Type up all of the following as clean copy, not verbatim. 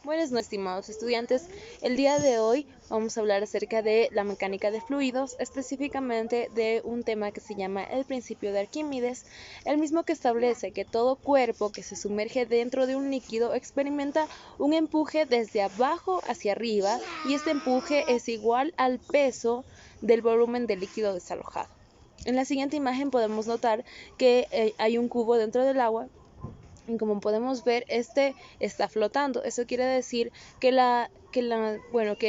Buenas noches, estimados estudiantes. El día de hoy vamos a hablar acerca de la mecánica de fluidos, específicamente de un tema que se llama el principio de Arquímedes, el mismo que establece que todo cuerpo que se sumerge dentro de un líquido experimenta un empuje desde abajo hacia arriba y este empuje es igual al peso del volumen del líquido desalojado. En la siguiente imagen podemos notar que hay un cubo dentro del agua. Y como podemos ver, este está flotando. Eso quiere decir que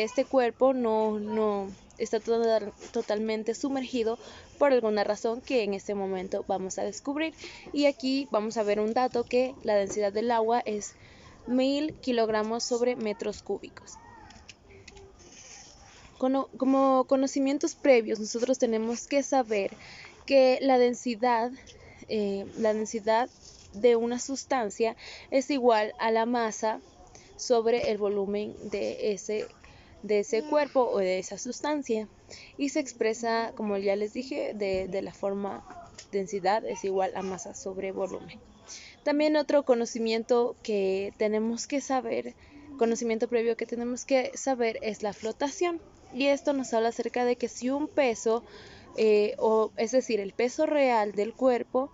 este cuerpo no está totalmente sumergido por alguna razón que en este momento vamos a descubrir. Y aquí vamos a ver un dato que la densidad del agua es 1000 kilogramos sobre metros cúbicos. Como conocimientos previos, nosotros tenemos que saber que la densidad de una sustancia es igual a la masa sobre el volumen de ese cuerpo o de esa sustancia y se expresa, como ya les dije, de la forma densidad es igual a masa sobre volumen. También otro conocimiento que tenemos que saber, conocimiento previo que tenemos que saber es la flotación. Y esto nos habla acerca de que si un peso, es decir, el peso real del cuerpo,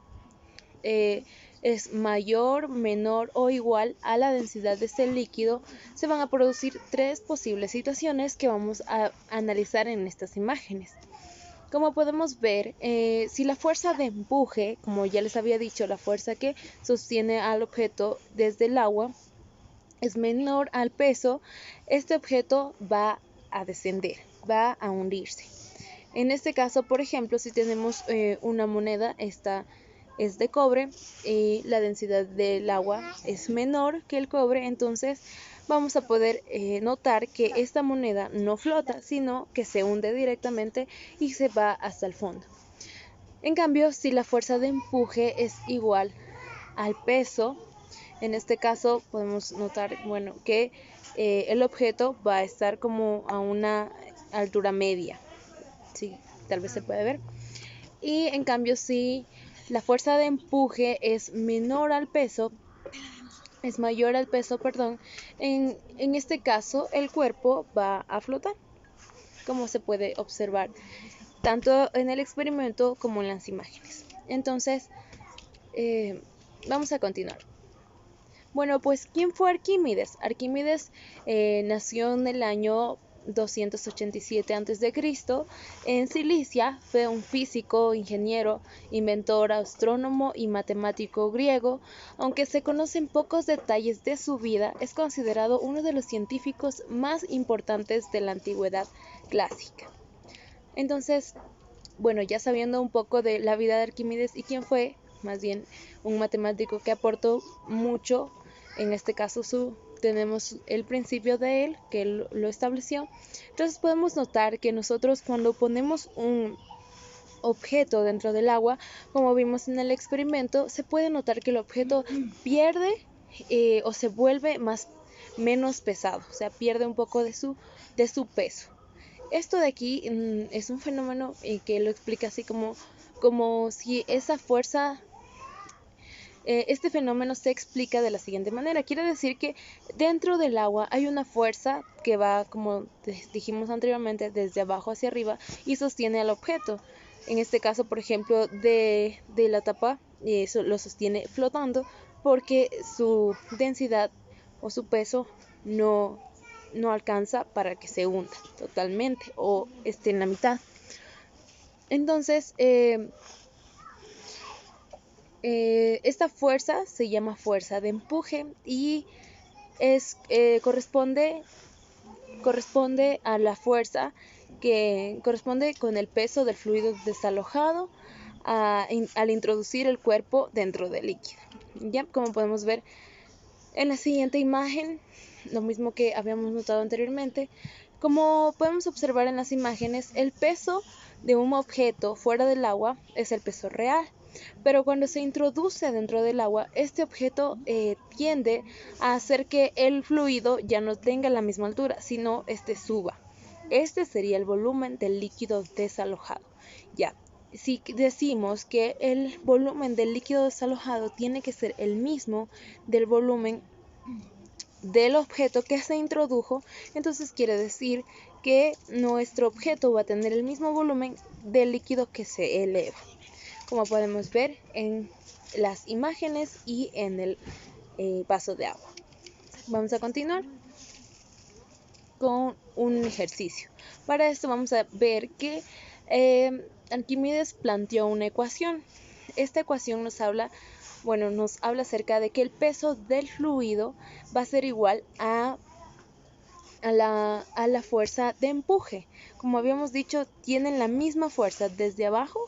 es mayor, menor o igual a la densidad de este líquido, se van a producir tres posibles situaciones que vamos a analizar en estas imágenes. Como podemos ver, si la fuerza de empuje, como ya les había dicho, la fuerza que sostiene al objeto desde el agua es menor al peso, este objeto va a descender, va a hundirse. En este caso, por ejemplo, si tenemos una moneda, esta es de cobre y la densidad del agua es menor que el cobre, entonces vamos a poder notar que esta moneda no flota, sino que se hunde directamente y se va hasta el fondo. En cambio, si la fuerza de empuje es igual al peso, en este caso podemos notar, que el objeto va a estar como a una altura media. Sí, tal vez se puede ver. Y en cambio, si la fuerza de empuje es mayor al peso, en este caso el cuerpo va a flotar, como se puede observar tanto en el experimento como en las imágenes. Entonces, vamos a continuar. Bueno, pues, ¿quién fue Arquímedes? Arquímedes nació en el año 287 a.C. en Cilicia. Fue un físico, ingeniero, inventor, astrónomo y matemático griego. Aunque se conocen pocos detalles de su vida, es considerado uno de los científicos más importantes de la antigüedad clásica. Entonces, bueno, ya sabiendo un poco de la vida de Arquímedes y quién fue, más bien un matemático que aportó mucho, en este caso tenemos el principio de él, que él lo estableció. Entonces podemos notar que nosotros cuando ponemos un objeto dentro del agua, como vimos en el experimento, se puede notar que el objeto pierde o se vuelve menos pesado, o sea, pierde un poco de su peso. Esto de aquí es un fenómeno que lo explica así como si esa fuerza, este fenómeno se explica de la siguiente manera. Quiere decir que dentro del agua hay una fuerza que va, como dijimos anteriormente, desde abajo hacia arriba y sostiene al objeto. En este caso, por ejemplo, de la tapa, eso lo sostiene flotando porque su densidad o su peso no alcanza para que se hunda totalmente o esté en la mitad. Entonces, esta fuerza se llama fuerza de empuje y corresponde a la fuerza que corresponde con el peso del fluido desalojado al introducir el cuerpo dentro del líquido. Ya, como podemos ver en la siguiente imagen, lo mismo que habíamos notado anteriormente, como podemos observar en las imágenes, el peso de un objeto fuera del agua es el peso real, pero cuando se introduce dentro del agua, este objeto tiende a hacer que el fluido ya no tenga la misma altura, sino suba. Este sería el volumen del líquido desalojado. Ya, si decimos que el volumen del líquido desalojado tiene que ser el mismo del volumen del objeto que se introdujo, entonces quiere decir que nuestro objeto va a tener el mismo volumen del líquido que se eleva, como podemos ver en las imágenes y en el vaso de agua. Vamos a continuar con un ejercicio. Para esto vamos a ver que Arquímedes planteó una ecuación. Esta ecuación nos habla acerca de que el peso del fluido va a ser igual a la fuerza de empuje. Como habíamos dicho, tienen la misma fuerza desde abajo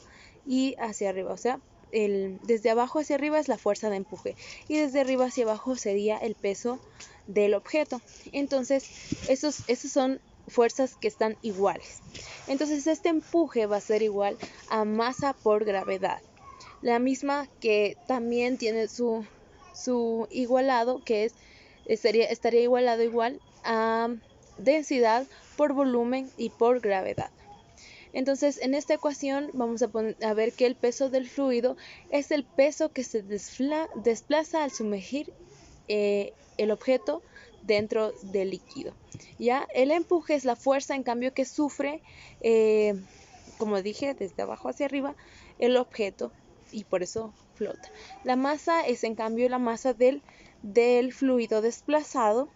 y hacia arriba, o sea, desde abajo hacia arriba es la fuerza de empuje y desde arriba hacia abajo sería el peso del objeto. Entonces, esos son fuerzas que están iguales. Entonces, este empuje va a ser igual a masa por gravedad. La misma que también tiene su igualado, que estaría igualado igual a densidad por volumen y por gravedad. Entonces, en esta ecuación vamos a ver que el peso del fluido es el peso que se desplaza al sumergir el objeto dentro del líquido. ¿Ya? El empuje es la fuerza, en cambio, que sufre, como dije, desde abajo hacia arriba, el objeto, y por eso flota. La masa es, en cambio, la masa del fluido desplazado.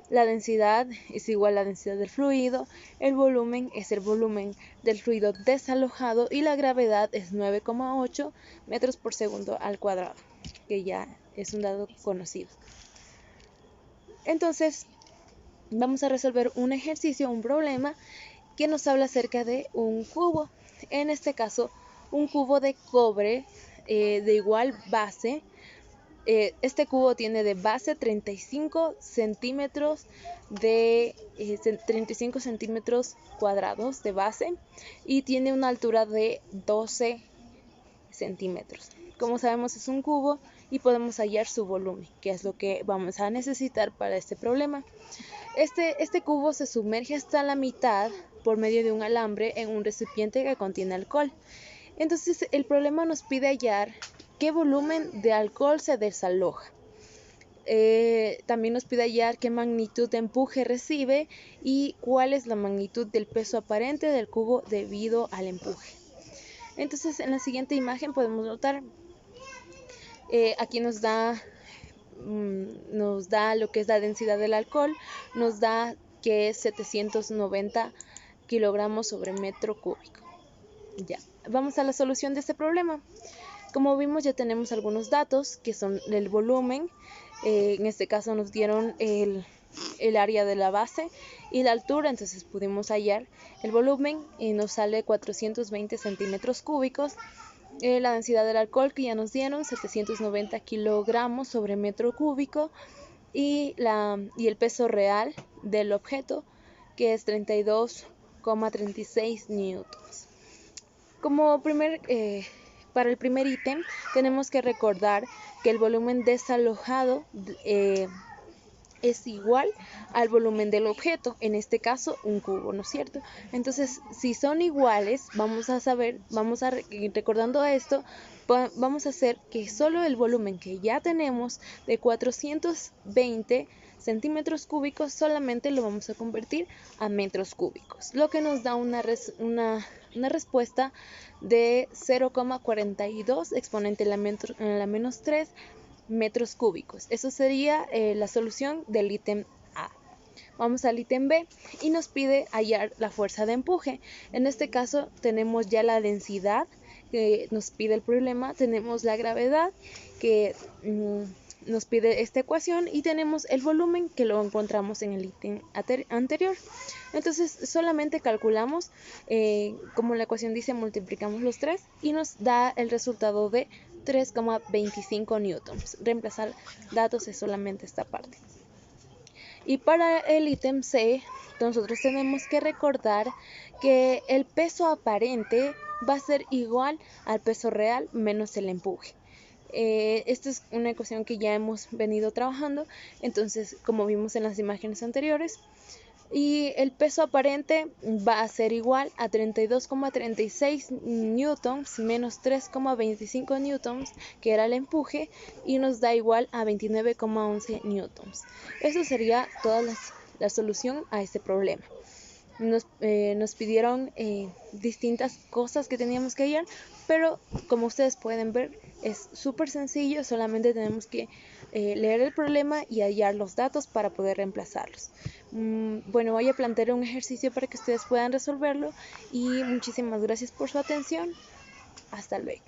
La densidad es igual a la densidad del fluido, el volumen es el volumen del fluido desalojado y la gravedad es 9,8 metros por segundo al cuadrado, que ya es un dato conocido. Entonces, vamos a resolver un ejercicio, un problema que nos habla acerca de un cubo. En este caso, un cubo de cobre de igual base. Este cubo tiene de base 35 centímetros 35 centímetros cuadrados de base y tiene una altura de 12 centímetros. Como sabemos, es un cubo y podemos hallar su volumen, que es lo que vamos a necesitar para este problema. Este cubo se sumerge hasta la mitad por medio de un alambre en un recipiente que contiene alcohol. Entonces, el problema nos pide hallar qué volumen de alcohol se desaloja. También nos pide hallar qué magnitud de empuje recibe y cuál es la magnitud del peso aparente del cubo debido al empuje. Entonces, en la siguiente imagen podemos notar, aquí nos da lo que es la densidad del alcohol, nos da que es 790 kilogramos sobre metro cúbico. Ya, vamos a la solución de este problema. Como vimos, ya tenemos algunos datos que son el volumen. En este caso nos dieron el área de la base y la altura, entonces pudimos hallar el volumen y nos sale 420 centímetros cúbicos. La densidad del alcohol que ya nos dieron, 790 kilogramos sobre metro cúbico, y el peso real del objeto, que es 32,36 newtons. Para el primer ítem tenemos que recordar que el volumen desalojado es igual al volumen del objeto, en este caso un cubo, ¿no es cierto? Entonces, si son iguales, recordando esto, vamos a hacer que solo el volumen que ya tenemos de 420 centímetros cúbicos solamente lo vamos a convertir a metros cúbicos, lo que nos da una respuesta de 0,42 exponente a la menos 3 metros cúbicos. Eso sería la solución del ítem A. Vamos al ítem B y nos pide hallar la fuerza de empuje. En este caso tenemos ya la densidad que nos pide el problema, tenemos la gravedad que nos pide esta ecuación y tenemos el volumen que lo encontramos en el ítem anterior. Entonces solamente calculamos, como la ecuación dice, multiplicamos los tres y nos da el resultado de 3,25 newtons. Reemplazar datos es solamente esta parte. Y para el ítem C, nosotros tenemos que recordar que el peso aparente va a ser igual al peso real menos el empuje. Esta es una ecuación que ya hemos venido trabajando, entonces, como vimos en las imágenes anteriores, y el peso aparente va a ser igual a 32,36 newtons menos 3,25 newtons, que era el empuje, y nos da igual a 29,11 newtons. Eso sería toda la solución a este problema. Nos pidieron distintas cosas que teníamos que hallar, pero como ustedes pueden ver es súper sencillo, solamente tenemos que leer el problema y hallar los datos para poder reemplazarlos. Bueno, voy a plantear un ejercicio para que ustedes puedan resolverlo y muchísimas gracias por su atención. Hasta luego.